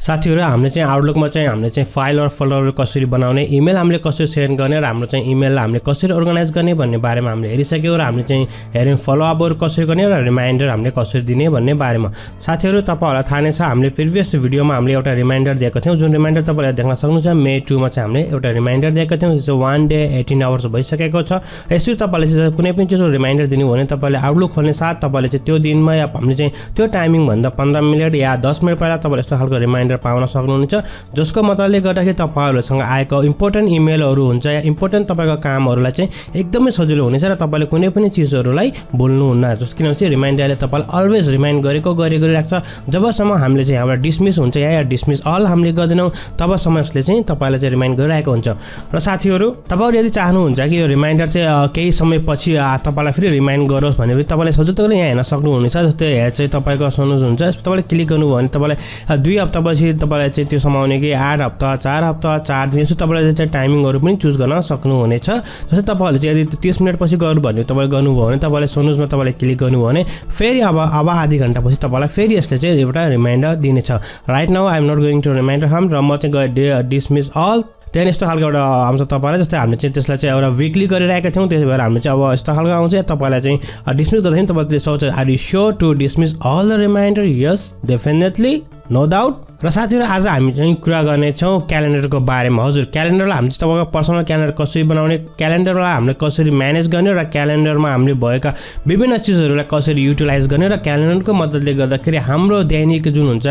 साथीहरु हामीले चाहिँ आउटलुकमा चाहिँ हामीले चाहिँ फाइल र फोल्डरहरु कसरी बनाउने, इमेल हामीले कसरी सेन्ड गर्ने र हाम्रो चाहिँ इमेललाई हामीले कसरी अर्गनाइज गर्ने भन्ने बारेमा हामीले हेरिसक्यौं र हामीले चाहिँ हेर्यौं फलो अपहरु कसरी गर्ने र रिमाइन्डर हामीले कसरी दिने भन्ने बारेमा। साथीहरु तपाईहरुलाई थाहा नै छ हामीले प्रिभियस भिडियोमा हामीले एउटा रिमाइन्डर दिएको थियौं जुन रिमाइन्डर तपाईले देख्न सक्नुहुन्छ मे 2 मा चाहिँ हामीले एउटा रिमाइन्डर दिएको थियौं जो 1 डे 18 आवर्स भइसकेको छ। यसरी तपाईले चाहिँ कुनै पनि चीजको रिमाइन्डर दिनु भने तपाईले आउटलुक खोल्ने साथ तपाईले चाहिँ त्यो दिनमा या हामीले चाहिँ त्यो टाइमिङ भन्दा 15 मिनेट या 10 मिनेट पहिला तपाईले यस्तो खालको रिमाइन्डर पाउन सक्नुहुन्छ जसको मतलबले गर्दाखेरि तपाईहरुसँग आएको इम्पोर्टेन्ट इमेलहरु हुन्छ या इम्पोर्टेन्ट तपाईको कामहरुलाई चाहिँ एकदमै सजिलो हुनेछ र तपाईले कुनै पनि चीजहरुलाई भुल्नुहुन्न। जस्तो किनभने रिमाइन्डरले तपाईलाई अलवेज रिमाइन्ड गरिराख्छ जबसम्म हामीले चाहिँ हाम्रो डिसमिस हुन्छ या डिसमिस अल हामीले गर्दैनौं तबसम्म यसले चाहिँ तपाईलाई चाहिँ रिमाइन्ड गरिरहेको हुन्छ। र साथीहरु तपाईहरु यदि चाहनुहुन्छ कि यो रिमाइन्डर चाहिँ केही समयपछि तपाईलाई फेरि रिमाइन्ड गरोस् भने पनि तपाईले सजिलैले यहाँ हेर्न सक्नुहुनेछ। जस्तै यहाँ चाहिँ तपाईको सुन्नुज हुन्छ तपाईले क्लिक गर्नुभयो भने तपाईलाई 2 हप्तापछि तपाईलाई चाहिँ त्यो समाउने कि 8 हप्ता 4 हप्ता 4 दिन यसो तपाईले चाहिँ टाइमिङहरु पनि चुज गर्न सक्नुहुनेछ। जस्तै तपाईहरुले चाहिँ यदि 30 मिनेट पछि गर्नु भन्ने तपाईले गर्नुभयो भने तपाईले सुन्नुजमा तपाईले क्लिक गर्नुभयो भने फेरि अब आधा घण्टापछि तपाईलाई फेरि यसले चाहिँ एउटा रिमाइन्डर दिनेछ। Right now I am not going to reminder हाम र म चाहिँ डिसमिस अल त्यहाँ यस्तो खालको एउटा आउँछ तपाईलाई। जस्तै हामीले चाहिँ त्यसलाई चाहिँ एउटा विकली गरिरहेका थियौं त्यसै भएर हामीले चाहिँ अब यस्तो खालको आउँछ तपाईलाई चाहिँ डिसमिस गर्दाखेरि तपाईले सोच are you sure to dismiss all the reminder yes definitely no doubt. र साथीहरु आज हामी चाहिँ कुरा गर्ने छौं क्यालेन्डरको बारेमा। हजुर क्यालेन्डरलाई हामीले तपाईको पर्सनल क्यालेन्डर कसरी बनाउने, क्यालेन्डरलाई हामीले कसरी म्यानेज गर्ने र क्यालेन्डरमा हामीले भएका विभिन्न चीजहरुलाई कसरी युटिलाइज गर्ने र क्यालेन्डरको मद्दतले गर्दाखेरि हाम्रो दैनिक जुन हुन्छ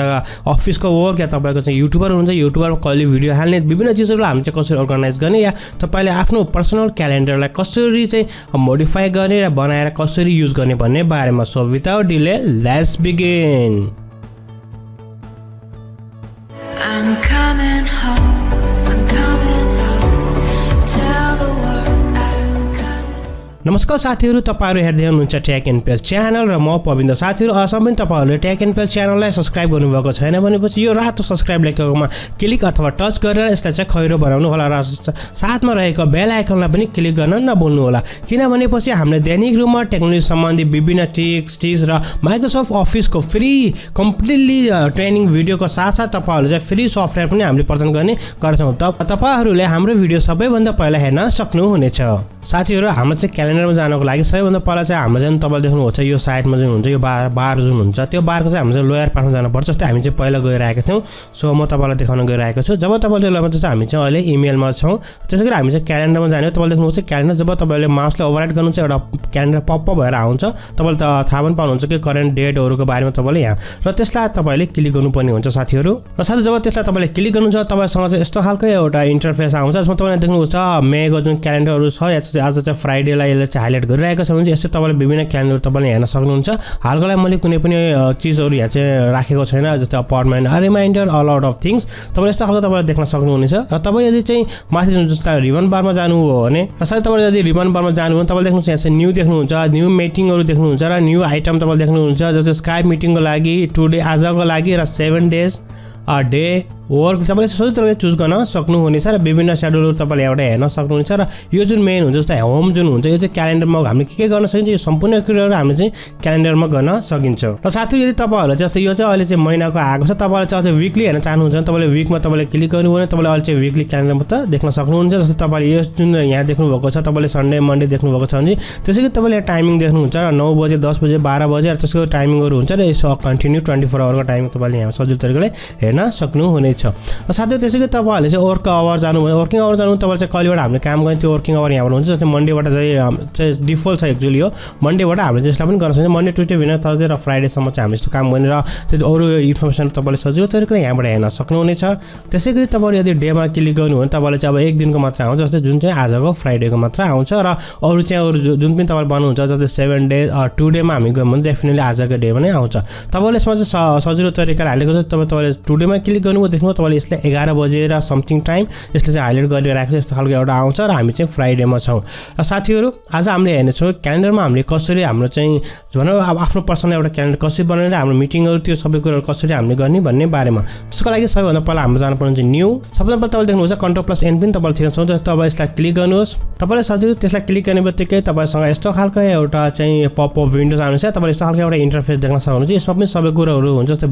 अफिसको वर्क या तपाईको चाहिँ युट्युबर हुन्छ युट्युबरमा कहिले भिडियो हाल्ने विभिन्न चीजहरुलाई हामी चाहिँ कसरी अर्गनाइज गर्ने या तपाईले आफ्नो पर्सनल क्यालेन्डरलाई कसरी चाहिँ मोडिफाई गर्ने र बनाएर कसरी युज गर्ने भन्ने बारेमा। So without delay let's begin. I'm coming home, tell the world I'm coming। नमस्कार साथीहरु तपाईहरु हेर्दै हुनुहुन्छ टेकएनपेल च्यानल र म पविन्द्र। साथीहरु अझै पनि तपाईहरुले टेकएनपेल च्यानललाई सब्स्क्राइब गर्नुभएको छैन भनेपछि यो रातो सब्स्क्राइब लेखेकोमा क्लिक अथवा टच गरेर यसलाई चाहिँ खैरो बनाउनु होला र साथमा रहेको बेल आइकनलाई पनि क्लिक गर्न नभुल्नु होला किनभनेपछि हामीले दैनिक रूपमा टेक्नोलोजी सम्बन्धी विभिन्न टिप्स र माइक्रोसफ्ट अफिसको फ्री कम्प्लिटली ट्रेनिङ भिडियोको साथसाथ तपाईहरुले चाहिँ फ्री सफ्टवेयर पनि हामीले प्रदान गर्ने गर्छौं। तपाईहरुले हाम्रो भिडियो सबैभन्दा पहिला हेर्न सक्नुहुनेछ। साथीहरु हाम्रो चाहिँ क्यालेन्डरमा जानको लागि सबैभन्दा पहिला चाहिँ हाम्रो चाहिँ तपाईले देख्नुहुन्छ यो साइडमा जुन हुन्छ यो बार जुन हुन्छ त्यो बारको चाहिँ हाम्रो चाहिँ लोयर पार्टमा जानुपर्छ। जस्तै हामी चाहिँ पहिला गइरहेका थियौं सो म तपाईलाई देखाउन गइरहेको छु। जब तपाईले लगाउँछ चाहिँ हामी चाहिँ अहिले इमेलमा छौं त्यसैगरी हामी चाहिँ क्यालेन्डरमा जाने हो। तपाईले देख्नुहुन्छ क्यालेन्डर जब तपाईले माउसले ओभरराइट गर्नुहुन्छ एउटा क्यालेन्डर पप भएर आउँछ तपाईले त थाहा पनि पाउनुहुन्छ कि करेन्ट डेटहरुको बारेमा तपाईले यहाँ र त्यसलाई तपाईले क्लिक गर्नुपर्ने हुन्छ साथीहरु। र साथै जब त्यसलाई तपाईले क्लिक गर्नुहुन्छ तपाईसँग चाहिँ यस्तो खालको एउटा इन्टरफेस आउँछ जसमा तपाईले देख्नुहुन्छ मेको जुन क्यालेन्डरहरु छ या आज चाहिँ फ्राइडेलाई यसले चाहिँ हाइलाइट गरिरहेको छ भने यसो तपाईले विभिन्न क्यालेन्डर तपाईले हेर्न सक्नुहुन्छ। हालको लागि मैले कुनै पनि चीजहरु यहाँ चाहिँ राखेको छैन जस्तै appointment reminder all out of things तपाईले यस्तो खालको तपाईले देख्न सक्नुहुनेछ। र तपाई यदि चाहिँ माथि जुन जस्तो रिबन बारमा जानु हो भने र साथै तपाईले यदि रिबन बारमा जानु हो भने तपाईले देख्नुहुन्छ यहाँ चाहिँ न्यू देख्नुहुन्छ न्यू मिटिङहरु देख्नुहुन्छ र न्यू आइटम तपाईले देख्नुहुन्छ जस्तै स्काइप मिटिङको लागि टुडे आजको लागि र 7 डेज अ डे वर्क तपाईले सजिलै चुज गर्न सक्नुहुनेछ र विभिन्न शेड्युलहरु तपाईले एउटा हेर्न सक्नुहुनेछ। र यो जुन मेन हुन्छ जस्तै होम जुन हुन्छ यो चाहिँ क्यालेन्डरमा हामीले के गर्न सकिन्छ यो सम्पूर्ण कुराहरु हामीले चाहिँ क्यालेन्डरमा गर्न सकिन्छ। र साथै यदि तपाईहरुले जस्तै यो चाहिँ अहिले चाहिँ महिनाको आएको छ तपाईले चाहिँ वीकली हेर्न चाहनुहुन्छ भने तपाईले वीकमा तपाईले क्लिक गर्नुभयो भने तपाईले अहिले चाहिँ वीकली क्यालेन्डरमा त देख्न सक्नुहुन्छ। जस्तै तपाईले यो जुन यहाँ देख्नु भएको छ तपाईले सन्डे मन्डे देख्नु भएको छ भने त्यसैगरी तपाईले टाइमिङ देख्नुहुन्छ र 9 बजे 10 बजे 12 बजे र त्यसको टाइमिङहरु हुन्छ र यसो कन्टिन्यू 24 आवरको टाइमिङ तपाईले यहाँ सजिलो तरिकाले हेर्न सक्नुहुनेछ। र साथै त्यसैगरी तपाईहरुले चाहिँ वर्क आवर जानु भने वर्किङ आवर जानु तपाईले चाहिँ कहिलेबाट हामीले काम गर्ने त्यो वर्किङ आवर यहाँबाट हुन्छ। जस्तै मन्डेबाट चाहिँ डिफल्ट छ एक्चुअली हो मन्डेबाट हामीले त्यसलाई पनि गर्न सक्छौं। मन्डे ट्युसडे वेडनेसडे थर्सडे र फ्राइडे सम्म चाहिँ हामीले यस्तो काम गर्ने र त्यो अरु इन्फर्मेसन तपाईले सजिलो तरिकाले यहाँबाट हेर्न सक्नुहुनेछ। त्यसैगरी तपाईले यदि डेमा क्लिक गर्नु भने तपाईले चाहिँ अब एक दिनको मात्र आउँछ जस्तै जुन चाहिँ आजको फ्राइडेको मात्र आउँछ र अरु चाहिँ अरु जुन पनि तपाईले बनाउनुहुन्छ जस्तै 7 डेज 2 डेमा हामी गयौं भने डेफिनेटली आजको डेमा नै आउँछ। तपाईले यसमा चाहिँ सजिलो तरिकाले हालेको छ। तपाईले टुडेमा क्लिक गर्नुभयो देख्नु गर्नुभयो तपाईँले यसलाई 11 बजेर समथिङ टाइम यसले चाहिँ हाइलाइट गरेर राखेको छ यस्तो खालको एउटा आउँछ र हामी चाहिँ फ्राइडेमा छौँ र साथीहरू आज हामीले हेर्नेछौँ क्यालेन्डरमा हामीले कसरी हाम्रो चाहिँ भनौँ अब आफ्नो पर्सनल एउटा क्यालेन्डर कसरी बनाएर हाम्रो मिटिङहरू त्यो सबै कुराहरू कसरी हामीले गर्ने भन्ने बारेमा त्यसको लागि सबैभन्दा पहिला हाम्रो जानुपर्ने चाहिँ न्यू सबभन्दा पहिला तपाईँले देख्नुहुन्छ Ctrl+N पनि तपाईँले थिच्न सक्नुहुन्छ तपाईँ यसलाई क्लिक गर्नुहोस् तपाईँले सजिलो त्यसलाई क्लिक गर्ने बित्तिकै तपाईँसँग यस्तो खालको एउटा चाहिँ पपअप विन्डोज आउनुहुन्छ तपाईँले यस्तो खालको एउटा इन्टरफेस देख्न सक्नुहुन्छ यसमा पनि सबै कुराहरू हुन्छ जस्तै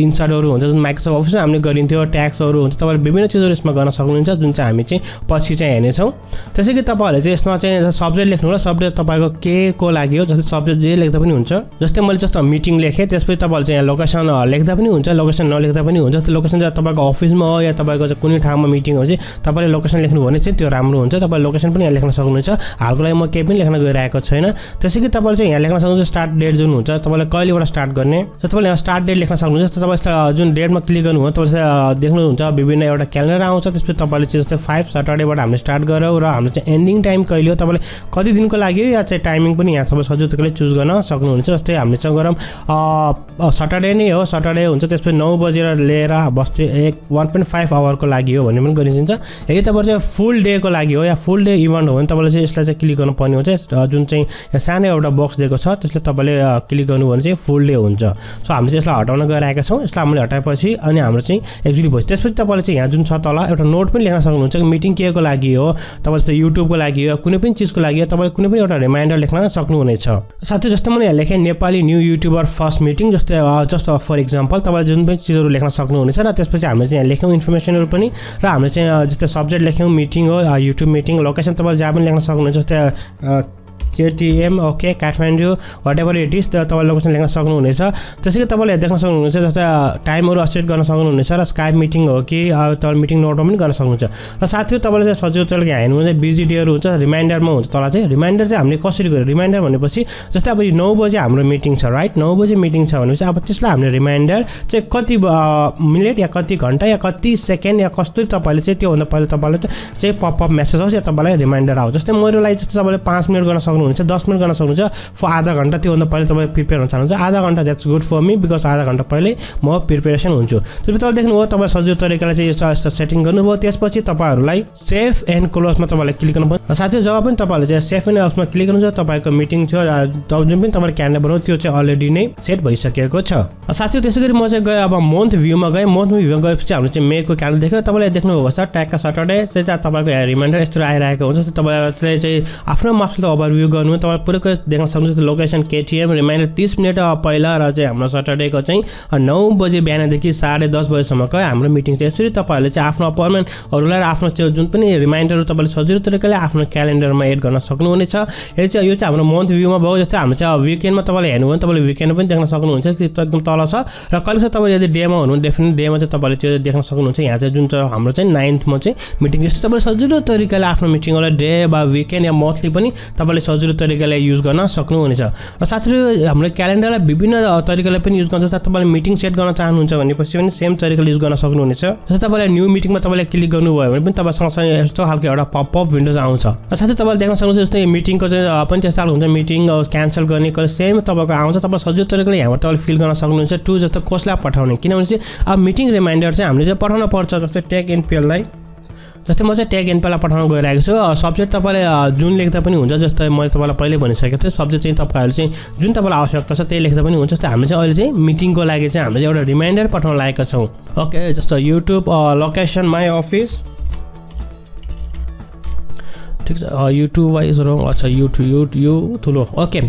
इन्सर्टहरू हुन्छ जुन माइक्रोसफ्ट अफिसमा हामीले गरिन्थ्यो ट्याक्सहरू हुन्छ तपाईँले विभिन्न चिजहरू यसमा गर्न सक्नुहुन्छ जुन चाहिँ हामी चाहिँ पछि चाहिँ हेर्नेछौँ त्यसै कि तपाईँहरूले चाहिँ यसमा चाहिँ सब्जेक्ट लेख्नु होला सब्जेक्ट तपाईँको के को लागि हो जस्तै सब्जेक्ट जे लेख्दा पनि हुन्छ जस्तै मैले जस्तो मिटिङ लेखेँ त्यसपछि तपाईँहरूले चाहिँ लोकेसन लेख्दा पनि हुन्छ लोकेसन नलेख्दा पनि हुन्छ जस्तै लोकेसन चाहिँ तपाईँको अफिसमा हो या तपाईँको चाहिँ कुनै ठाउँमा मिटिङ हो चाहिँ तपाईँले लोकेसन लेख्नु भने चाहिँ त्यो राम्रो हुन्छ तपाईँले लोकेसन पनि यहाँ लेख्न सक्नुहुन्छ हालको लागि म केही पनि लेख्न गइरहेको छैन त्यसै कि तपाईँले चाहिँ यहाँ लेख्न सक्नुहुन्छ स्टार्ट डेट जुन हुन्छ तपाईँले कहिलेबाट स्टार्ट गर्ने तपाईँले यहाँ स्टार्ट डेट लेख्न सक्नुहुन्छ तपाईँ जुन डेटमा क्लिक गर्नुभयो तपाईँ देख्नुहुन्छ विभिन्न एउटा क्यालेन्डर आउँछ त्यसपछि तपाईँले चाहिँ जस्तै 5 सटरडेबाट हामीले स्टार्ट गरौँ र हाम्रो चाहिँ एन्डिङ टाइम कहिले हो तपाईँले कति दिनको लागि हो या चाहिँ टाइमिङ पनि यहाँ तपाईँ सजिलोले चुज गर्न सक्नुहुन्छ जस्तै हामीले चाहिँ गरौँ सटरडे नै हो सटरडे हुन्छ त्यसपछि 9 बजेर लिएर बस्दै 1.5 आवरको लागि हो भन्ने पनि गरिन्छ यदि तपाईँ चाहिँ फुल डेको लागि हो या फुल डे इभेन्ट हो भने तपाईँले चाहिँ यसलाई चाहिँ क्लिक गर्नुपर्ने हुन्छ जुन चाहिँ सानो एउटा बक्स दिएको छ त्यसले तपाईँले क्लिक गर्नु भने चाहिँ फुल डे हुन्छ सो हामीले चाहिँ यसलाई हटाउन गइरहेका छौँ यसलाई हामीले हटाएपछि अनि हाम्रो चाहिँ एक्चुअली भइसक्यो त्यसपछि तपाईँले चाहिँ यहाँ जुन छ तल एउटा नोट पनि लेख्न सक्नुहुन्छ मिटिङ के को लागि हो तपाईँ जस्तै युट्युबको लागि हो कुनै पनि चिजको लागि हो तपाईँले कुनै पनि एउटा रिमाइन्डर लेख्न सक्नुहुनेछ साथै जस्तो मैले यहाँ लेखेँ Nepali new YouTuber first meeting जस्तै जस्ट फर इक्जाम्पल तपाईँले जुन पनि चिजहरू लेख्न सक्नुहुनेछ र त्यसपछि हामीले चाहिँ यहाँ लेख्यौँ इन्फर्मेसनहरू पनि र हामीले चाहिँ जस्तै सब्जेक्ट लेख्यौँ मिटिङ हो युट्युब मिटिङ लोकेसन तपाईँले जहाँ पनि लेख्न सक्नुहुन्छ जस्तै KTM okay Kathmandu whatever it is तपाईँले लोकेसन लेख्न सक्नुहुनेछ त्यसै कि तपाईँले देख्न सक्नुहुनेछ जस्तै टाइमहरू असेट गर्न सक्नुहुनेछ र स्काइप मिटिङ हो कि तपाईँ मिटिङ नोटमा पनि गर्न सक्नुहुन्छ र साथै तपाईँले चाहिँ सजिलो तरिकाले हेर्नुहुन्छ बिजी डेहरू हुन्छ रिमाइन्डरमा हुन्छ तल चाहिँ रिमाइन्डर चाहिँ हामीले कसरी गर्यो रिमाइन्डर भनेपछि जस्तै अब 9 बजे हाम्रो मिटिङ छ राइट 9 बजे मिटिङ छ भनेपछि अब त्यसलाई हामीले रिमाइन्डर चाहिँ कति मिनट या कति घन्टा या कति सेकेन्ड या कस्तो तपाईँले चाहिँ त्योभन्दा पहिला तपाईँले चाहिँ पपअप मेसेज होस् या तपाईँलाई रिमाइन्डर आओस् जस्तै मेरो लागि जस्तो तपाईँले 5 मिनट गर्न सक्नुहुन्छ 10 मिनट गर्न सक्नुहुन्छ फर आधा घन्टा त्योभन्दा पहिले तपाईँ प्रिपेयर हुन चाहनुहुन्छ आधा घन्टा that's good for me because आधा घन्टा पहिले म प्रिपेरेसन हुन्छु त्यसपछि तपाईँ देख्नुभयो तपाईँ सजिलो तरिकाले चाहिँ यस्तो सेटिङ गर्नुभयो त्यसपछि तपाईँहरूलाई सेफ एन्ड क्लोजमा तपाईँलाई क्लिक गर्नुपर्छ साथै जब पनि तपाईँहरूले चाहिँ सेफ एन्ड क्लोजमा क्लिक गर्नुहुन्छ तपाईँको मिटिङ छ जुन पनि तपाईँले क्यालेन्डर बनाउनु त्यो चाहिँ अलरेडी नै सेट भइसकेको छ साथै त्यसै गरी म चाहिँ गएँ अब मन्थ भ्यूमा गएँ मन्थ भ्यूमा गएपछि हामीले चाहिँ मेको क्यालेन्डर देख्यो तपाईँले देख्नुभएको छ ट्यागका सटरडे चाहिँ तपाईँको यहाँ रिमाइन्डर यस्तो आइरहेको हुन्छ तपाईँले चाहिँ आफ्नो मार्क्सले ओभरभ्यू गर्नु तपाईँ पुरैको देख्न सक्नुहुन्छ लोकेसन KTM रिमाइन्डर 30 मिनट पहिला र चाहिँ हाम्रो सटरडेको चाहिँ 9 बजे बिहानदेखि 10:30 बजेसम्मको हाम्रो मिटिङ चाहिँ यसरी तपाईँहरूले चाहिँ आफ्नो अपॉइन्टमेन्टहरूलाई र आफ्नो त्यो जुन पनि रिमाइन्डरहरू तपाईँले सजिलो तरिकाले आफ्नो क्यालेन्डरमा एड गर्न सक्नुहुनेछ यो चाहिँ हाम्रो मन्थ भ्यूमा भयो जस्तै हाम्रो चाहिँ विकेन्डमा तपाईँले हेर्नु भने तपाईँले विकेन्ड पनि देख्न सक्नुहुन्छ कि एकदम तल छ र कहिले छ तपाईँ यदि डेमा हुनुहुन्छ डेफिनेटली डेमा चाहिँ तपाईँले त्यो देख्न सक्नुहुन्छ यहाँ चाहिँ जुन चाहिँ हाम्रो चाहिँ 9th चाहिँ मिटिङ यस्तो तपाईँले सजिलो तरिकाले आफ्नो मिटिङहरूलाई डे वा विकेन्ड या मन्थली पनि तपाईँले सजिलो तरिकाले युज गर्न सक्नुहुनेछ र साथै हाम्रो क्यालेन्डरलाई विभिन्न तरिकाले पनि युज गर्न सक्छ तपाईँले मिटिङ सेट गर्न चाहनुहुन्छ भनेपछि पनि सेम तरिकाले युज गर्न सक्नुहुनेछ जस्तै तपाईँले न्यू मिटिङमा तपाईँले क्लिक गर्नुभयो भने पनि तपाईँसँग यस्तो खालको एउटा पपअप विन्डोज आउँछ र साथै तपाईँले देख्न सक्नुहुन्छ जस्तै मिटिङको चाहिँ पनि त्यस्तो खालको हुन्छ मिटिङ क्यान्सल गर्ने कहिले सेम तपाईँको आउँछ तपाईँ सजिलो तरिकाले यहाँबाट तपाईँले फिल गर्न सक्नुहुन्छ टु जस्तो कसलाई पठाउने किनभने चाहिँ अब मिटिङ रिमाइन्डर चाहिँ हामीले चाहिँ पठाउन पर्छ जस्तै TechNpel-लाई जस्तै म चाहिँ TechNpel-लाई पठाउन गइरहेको छु सब्जेक्ट तपाईँले जुन लेख्दा पनि हुन्छ जस्तै मैले तपाईँलाई पहिले भनिसकेको थिएँ सब्जेक्ट चाहिँ तपाईँहरूले चाहिँ जुन तपाईँलाई आवश्यकता छ त्यही लेख्दा पनि हुन्छ जस्तै हामीले चाहिँ अहिले चाहिँ मिटिङको लागि चाहिँ हामीले चाहिँ एउटा रिमाइन्डर पठाउन लागेका छौँ ओके जस्तो युट्युब लोकेसन माई अफिस ठिक छ युट्युब वाइज रङ अच्छा युट्युब ठुलो ओके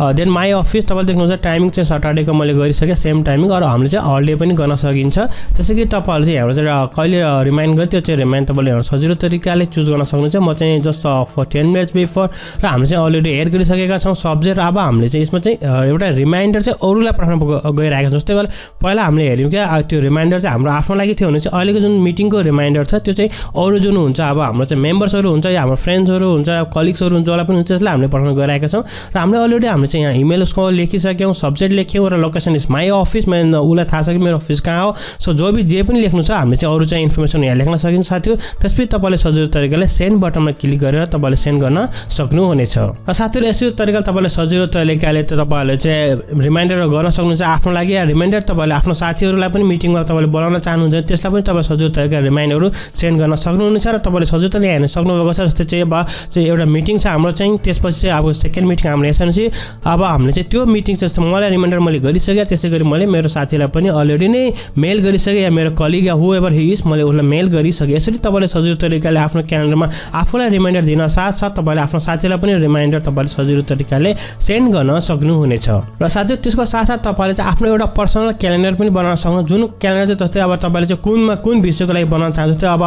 देन माई अफिस तपाईँले देख्नुहुन्छ टाइमिङ चाहिँ सटरडेको मैले गरिसकेँ सेम टाइमिङ अरू हामीले चाहिँ हलिडे पनि गर्न सकिन्छ त्यसै कि तपाईँहरूले चाहिँ यहाँबाट चाहिँ कहिले रिमाइन्ड गर्यो त्यो चाहिँ रिमाइन्ड तपाईँले यहाँ सजिलो तरिकाले चुज गर्न सक्नुहुन्छ म चाहिँ जस्ट फर 10 मिनट्स बिफोर र हामीले चाहिँ अलरेडी एड गरिसकेका छौँ सब्जेक्ट अब हामीले चाहिँ यसमा चाहिँ एउटा रिमाइन्डर चाहिँ अरूलाई पठाउन गइरहेको छ जस्तै पहिला हामीले हेऱ्यौँ क्या त्यो रिमाइन्डर चाहिँ हाम्रो आफ्नो लागि थियो भने चाहिँ अहिलेको जुन मिटिङको रिमाइन्डर छ त्यो चाहिँ अरू जुन हुन्छ अब हाम्रो चाहिँ मेम्बर्सहरू हुन्छ या हाम्रो फ्रेन्ड्सहरू हुन्छ कलिग्सहरू हुन्छ जसलाई पनि हुन्छ त्यसलाई हामीले पठाउन गइरहेका छौँ र हामीले अलरेडी हामीले चाहिँ यहाँ इमेल उसको लेखिसक्यौँ, सब्जेक्ट लेख्यौँ र लोकेसन इज माई अफिस। मैले उसलाई थाहा छ कि मेरो अफिस कहाँ हो। सो जो पनि लेख्नु छ हामीले चाहिँ अरू चाहिँ इन्फर्मेसन यहाँ लेख्न सकिन्छ साथीहरू। त्यसपछि तपाईँले सजिलो तरिकाले सेन्ड बटनमा क्लिक गरेर तपाईँले सेन्ड गर्न सक्नुहुनेछ। र साथीहरू यसो तरिकाले तपाईँले सजिलो तरिकाले तपाईँहरूले चाहिँ रिमाइन्डर गर्न सक्नुहुन्छ आफ्नो लागि, या रिमाइन्डर तपाईँले आफ्नो साथीहरूलाई पनि मिटिङमा तपाईँले बोलाउन चाहनुहुन्छ त्यसलाई पनि तपाईँ सजिलो तरिकाले रिमाइन्डरहरू सेन्ड गर्न सक्नुहुनेछ। र तपाईँले सजिलो तरिकाले हेर्न सक्नुभएको छ। जस्तै चाहिँ अब चाहिँ एउटा मिटिङ छ हाम्रो चाहिँ, त्यसपछि चाहिँ अब सेकेन्ड मिटिङ हाम्रो यसपछि अब हामीले चाहिँ त्यो मिटिङ चाहिँ मलाई रिमाइन्डर मैले गरिसकेँ। त्यसै गरी मैले मेरो साथीलाई पनि अलरेडी नै मेल गरिसकेँ, या मेरो colleague yeah who ever he is मैले उसलाई मेल गरिसकेँ। यसरी तपाईँले सजिलो तरिकाले आफ्नो क्यालेन्डरमा आफूलाई रिमाइन्डर दिन साथसाथ तपाईँले आफ्नो साथीलाई पनि रिमाइन्डर तपाईँले सजिलो तरिकाले सेन्ड गर्न सक्नुहुनेछ। र साथै त्यसको साथसाथ तपाईँले चाहिँ आफ्नो एउटा पर्सनल क्यालेन्डर पनि बनाउन सक्नुहुन्छ, जुन क्यालेन्डर चाहिँ जस्तै अब तपाईँले चाहिँ कुन विषयको लागि बनाउन चाहन्छ। जस्तै अब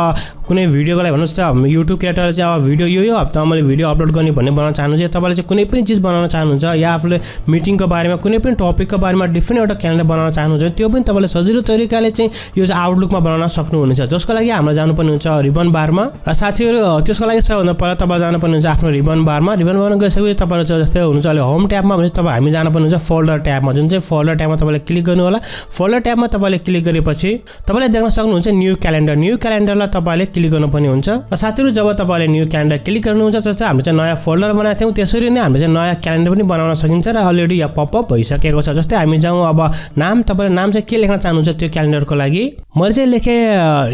कुनै भिडियोको लागि भन्नुहोस्, जस्तै युट्युब क्रिएटर चाहिँ अब भिडियो यो हप्तामा मैले भिडियो अपलोड गर्ने भन्ने बनाउन चाहनुहुन्छ, तपाईँले चाहिँ कुनै पनि चिज बनाउन चाहनुहुन्छ, या आफूले मिटिङको बारेमा कुनै पनि टपिकको बारेमा डिफ्रेन्ट एउटा क्यालेन्डर बनाउन चाहनुहुन्छ, त्यो पनि तपाईँले सजिलो तरिकाले चाहिँ यो चाहिँ आउटलुकमा बनाउन सक्नुहुनेछ। जसको लागि हाम्रो जानुपर्ने हुन्छ रिबन बारमा। र साथीहरू त्यसको लागि सबभन्दा पहिला तपाईँ जानुपर्ने हुन्छ आफ्नो रिबन बारमा। रिबन बारमा गइसकेपछि तपाईँहरू चाहिँ जस्तै हुन्छ अहिले होम ट्याबमा भने तपाईँ हामी जानुपर्ने हुन्छ फोल्डर ट्याबमा, जुन चाहिँ फोल्डर ट्याबमा तपाईँले क्लिक गर्नु होला। फोल्डर ट्याबमा तपाईँले क्लिक गरेपछि तपाईँले देख्न सक्नुहुन्छ न्यू क्यालेन्डर। न्यू क्यालेन्डरलाई तपाईँले क्लिक गर्नुपर्ने हुन्छ। र साथीहरू जब तपाईँले न्यू क्यालेन्डर क्लिक गर्नुहुन्छ जस्तै हामीले चाहिँ नयाँ फोल्डर बनाएको थियौँ, त्यसरी नै हामीले चाहिँ नयाँ क्यालेन्डर पनि बनाउन सकिन्छ। र अलरेडी यहाँ पपअप भइसकेको छ। जस्तै हामी जाउँ अब नाम, तपाईँले नाम चाहिँ के लेख्न चाहनुहुन्छ त्यो क्यालेन्डरको लागि। मैले चाहिँ लेखेँ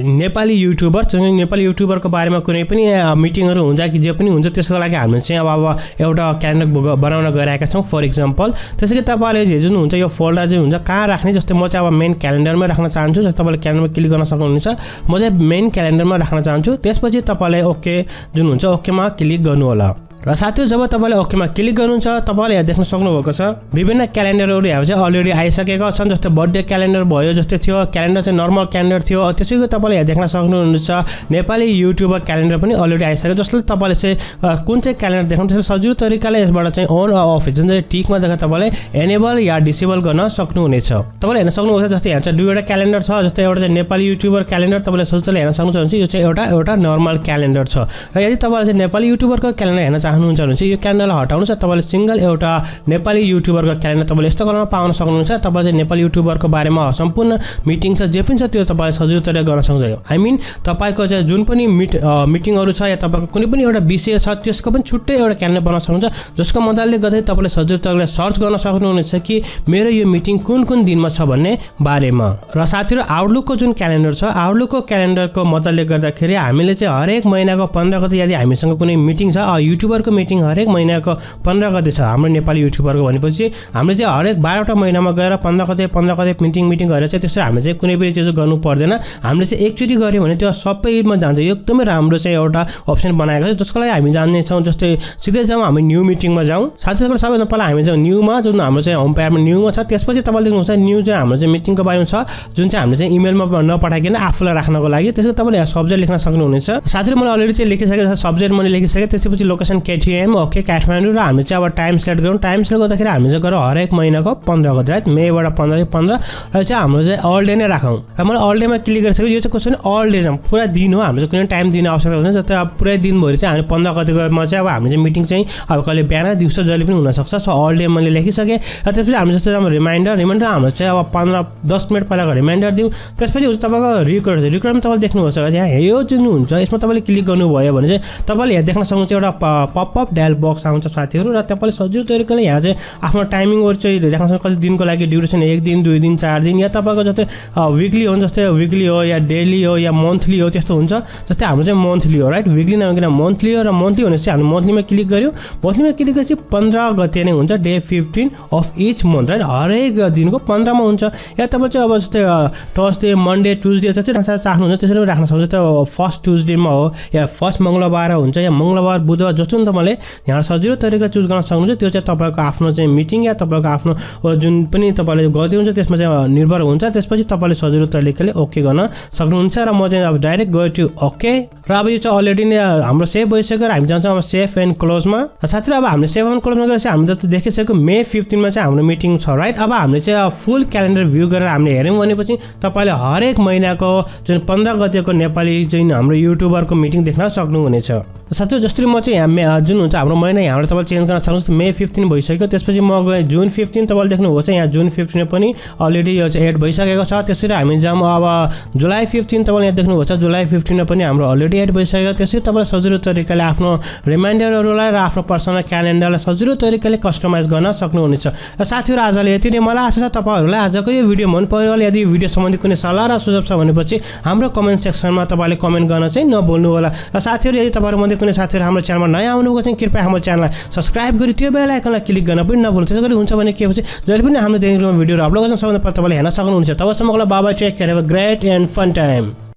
नेपाली युट्युबर। नेपाली युट्युबरको बारेमा कुनै पनि मिटिङहरू हुन्छ कि जे पनि हुन्छ त्यसको लागि हामीले चाहिँ अब एउटा क्यालेन्डर बनाउन गइरहेका छौँ फर इक्जाम्पल। त्यसै गरी तपाईँले जुन हुन्छ यो फोल्डर चाहिँ हुन्छ कहाँ राख्ने, जस्तै म चाहिँ अब मेन क्यालेन्डरमै राख्न चाहन्छु। जस्तै तपाईँले क्यालेन्डरमा क्लिक गर्न सक्नुहुन्छ। म चाहिँ मेन क्यालेन्डरमा राख्न चाहन्छु। त्यसपछि तपाईँले ओके जुन हुन्छ ओकेमा क्लिक गर्नु होला। र साथीहरू जब तपाईँले ओकेमा क्लिक गर्नुहुन्छ तपाईँले यहाँ देख्न सक्नुभएको छ विभिन्न क्यालेन्डरहरू यहाँ चाहिँ अलरेडी आइसकेका छन्। जस्तै बर्थडे क्यालेन्डर भयो, जस्तै थियो क्यालेन्डर चाहिँ नर्मल क्यालेन्डर थियो। त्यसैको तपाईँले यहाँ देख्न सक्नुहुन्छ नेपाली युट्युबर क्यालेन्डर पनि अलरेडी आइसक्यो। जसले तपाईँले चाहिँ कुन चाहिँ क्यालेन्डर देख्नु त्यसले सजिलो तरिकाले यसबाट चाहिँ अन अफ जुन चाहिँ टिकमा देख्दा तपाईँले एनेबल या डिसेबल गर्न सक्नुहुनेछ। तपाईँले हेर्न सक्नुहुन्छ जस्तै यहाँ चाहिँ दुईवटा क्यालेन्डर छ। जस्तै एउटा चाहिँ नेपाली युट्युबर क्यालेन्डर तपाईँले सजिलो हेर्न सक्नुहुन्छ भने यो चाहिँ एउटा नर्मल क्यालेन्डर छ। र यदि तपाईँले चाहिँ नेपाली युट्युबरको क्यालेन्डर हेर्न चाहनुहुन्छ भने चाहिँ यो क्यालेन्डरलाई हटाउनुहोस्। तपाईँले सिङ्गल एउटा नेपाली युट्युबरको क्यालेन्डर तपाईँले यस्तो गर्न पाउन सक्नुहुन्छ। तपाईँले चाहिँ नेपाली युट्युबरको बारेमा सम्पूर्ण मिटिङ छ जे पनि छ त्यो तपाईँले सजिलो तरिकाले गर्न सक्नुहुन्छ। आई मिन तपाईँको चाहिँ जुन पनि मिटिङहरू छ या तपाईँको कुनै पनि एउटा विषय छ त्यसको पनि छुट्टै एउटा क्यालेन्डर बनाउन सक्नुहुन्छ, जसको मद्दतले गर्दै तपाईँले सजिलो तरिकाले सर्च गर्न सक्नुहुनेछ कि मेरो यो मिटिङ कुन दिनमा छ भन्ने बारेमा। र साथीहरू आउटलुकको जुन क्यालेन्डर छ, आउटलुकको क्यालेन्डरको मद्दतले गर्दाखेरि हामीले चाहिँ हरेक महिनाको 15 गते यदि हामीसँग कुनै मिटिङ छ, युट्युबरको मिटिङ हरेक महिनाको 15 गते छ हाम्रो नेपाली युट्युबरको भनेपछि हामीले चाहिँ हरेक 12वटा महिनामा गएर 15 गते मिटिङ गरेर चाहिँ त्यसरी हामीले चाहिँ कुनै पनि चिज गर्नु पर्दैन। हामीले चाहिँ एकचोटि गऱ्यो भने त्यो सबैमा जान्छ। यो एकदमै राम्रो चाहिँ एउटा अप्सन बनाएको छ जसको लागि हामी जान्नेछौँ। जस्तै सिधै जाउँ हामी न्यू मिटिङमा जाउँ। साथीहरू सबैभन्दा पहिला हामी चाहिँ न्यूमा जुन हाम्रो चाहिँ होम पेजमा न्यूमा छ, त्यसपछि तपाईँले देख्नुहुन्छ न्यू चाहिँ हाम्रो चाहिँ मिटिङको बारेमा छ जुन चाहिँ हामीले चाहिँ इमेलमा नपठाइकन आफूलाई राख्नको लागि। त्यसको तपाईँले यहाँ सब्जेक्ट लेख्न सक्नुहुनेछ। साथीहरू मैले अलरेडी चाहिँ लेखिसकेको छ, सब्जेक्ट मैले लेखिसकेँ। त्यसपछि लोकेसन केटिएम ओके काठमाडौँ। र हामी चाहिँ अब टाइम सेलेक्ट गरौँ। टाइम सेलेक्ट गर्दाखेरि हामी चाहिँ गरौँ हरेक महिनाको 15 गते राइट, मेबाट 15 र चाहिँ हाम्रो चाहिँ अल डे नै राखौँ। र मैले अल डेमा क्लिक गरिसकेँ। यो चाहिँ क्वेसन अल डे छ, पुरा दिन हो। हामीले चाहिँ कुनै टाइम दिने आवश्यकता हुँदैन। जस्तै अब पुरै दिनभरि चाहिँ हामी 15 गतेमा चाहिँ अब हामी चाहिँ मिटिङ चाहिँ अब कहिले बिहान दिउँसो जहिले पनि हुनसक्छ। सो अल डे मैले लेखिसकेँ। र त्यसपछि हामी जस्तै अब रिमाइन्डर हाम्रो चाहिँ अब 15-10 मिनट पहिलाको रिमाइन्डर दिउँ। त्यसपछि हुन्छ तपाईँको रिकर्डमा तपाईँले देख्नुहुन्छ यहाँ यो जुन हुन्छ यसमा तपाईँले क्लिक गर्नुभयो भने चाहिँ तपाईँले यहाँ देख्न सक्नुहुन्छ एउटा पपअप डायल बक्स आउँछ साथीहरू। र तपाईँले सजिलो तरिकाले यहाँ चाहिँ आफ्नो टाइमिङहरू चाहिँ देख्न सक्नुहुन्छ कति दिनको लागि ड्युरेसन, 1 दिन 2 दिन 4 दिन, या तपाईँको जस्तै विकली हो जस्तै विकली हो या डेली हो या मन्थली हो त्यस्तो हुन्छ। जस्तै हाम्रो चाहिँ मन्थली हो राइट, विकली नभइकन मन्थली हो। र मन्थली भनेपछि हामी मन्थलीमा क्लिक गऱ्यौँ। मन्थलीमा क्लिक गरेपछि 15 गते नै हुन्छ, day 15 of each month right, हरेक दिनको 15 मा हुन्छ। या तपाईँ चाहिँ अब जस्तै थर्सडे मन्डे ट्युजडे जस्तै चाहनुहुन्छ त्यसरी पनि राख्न सक्नुहुन्छ। त्यो फर्स्ट ट्युजडेमा हो या फर्स्ट मङ्गलबार हुन्छ या मङ्गलबार बुधबार जस्तो पनि तपाईँले यहाँ सजिलो तरिकाले चुज गर्न सक्नुहुन्छ। त्यो चाहिँ तपाईँको आफ्नो चाहिँ मिटिङ या तपाईँको आफ्नो जुन पनि तपाईँले गर्दै हुन्छ त्यसमा चाहिँ निर्भर हुन्छ। त्यसपछि तपाईँले सजिलो तरिकाले ओके गर्न सक्नुहुन्छ। र म चाहिँ अब डाइरेक्ट गयो टु ओके। र अब यो चाहिँ अलरेडी नै हाम्रो सेभ भइसक्यो र हामी जान्छौँ अब सेभ एन्ड क्लोजमा। साथीहरू अब हामीले सेभ एन्ड क्लोजमा गएपछि हामीले जस्तो देखिसक्यो मे 15 मा चाहिँ हाम्रो मिटिङ छ राइट। अब हामीले चाहिँ फुल क्यालेन्डर भ्यू गरेर हामीले हेऱ्यौँ भनेपछि तपाईँले हरेक महिनाको जुन 15 गतेको नेपाली चाहिँ हाम्रो युट्युबरको मिटिङ देख्न सक्नुहुनेछ। साथीहरू जसरी म चाहिँ यहाँ जुन हुन्छ हाम्रो महिना यहाँबाट तपाईँले चेन्ज गर्न सक्नुहुन्छ। मे 15 भइसक्यो, त्यसपछि म गएँ जुन 15, तपाईँले देख्नुहुन्छ यहाँ जुन 15 पनि अलरेडी यो चाहिँ एड भइसकेको छ। त्यसरी हामी जाऊँ अब जुलाई 15, तपाईँले यहाँ देख्नुहुन्छ जुलाई 15 पनि हाम्रो अलरेडी एड भइसक्यो। त्यसरी तपाईँले सजिलो तरिकाले आफ्नो रिमाइन्डरहरूलाई र आफ्नो पर्सनल क्यालेन्डरलाई सजिलो तरिकाले कस्टमाइज गर्न सक्नुहुनेछ। र साथीहरू आजले यति नै। मलाई आशा छ तपाईँहरूलाई आजको यो भिडियो मन पर्यो होला। यदि भिडियो सम्बन्धी कुनै सल्लाह र सुझाव छ भनेपछि हाम्रो कमेन्ट सेक्सनमा तपाईँले कमेन्ट गर्न चाहिँ नभुल्नु होला। र साथीहरू यदि तपाईँहरूमध्ये कुनै साथीहरू हाम्रो च्यानलमा नयाँ आउनुभएको छ कृपया हाम्रो च्यानललाई सब्स्क्राइब गरी त्यो बेल आइकनलाई क्लिक गर्न पनि नभुल्नु। त्यसो गरी हुन्छ भने के हुन्छ, जहिले पनि हाम्रो दैनिक भिडियोहरू अपलोड गर्न सक्नुहुन्छ, तपाईँले हेर्न सक्नुहुनेछ। तबसम्मको लागि bye bye, take care, have a great and fun time.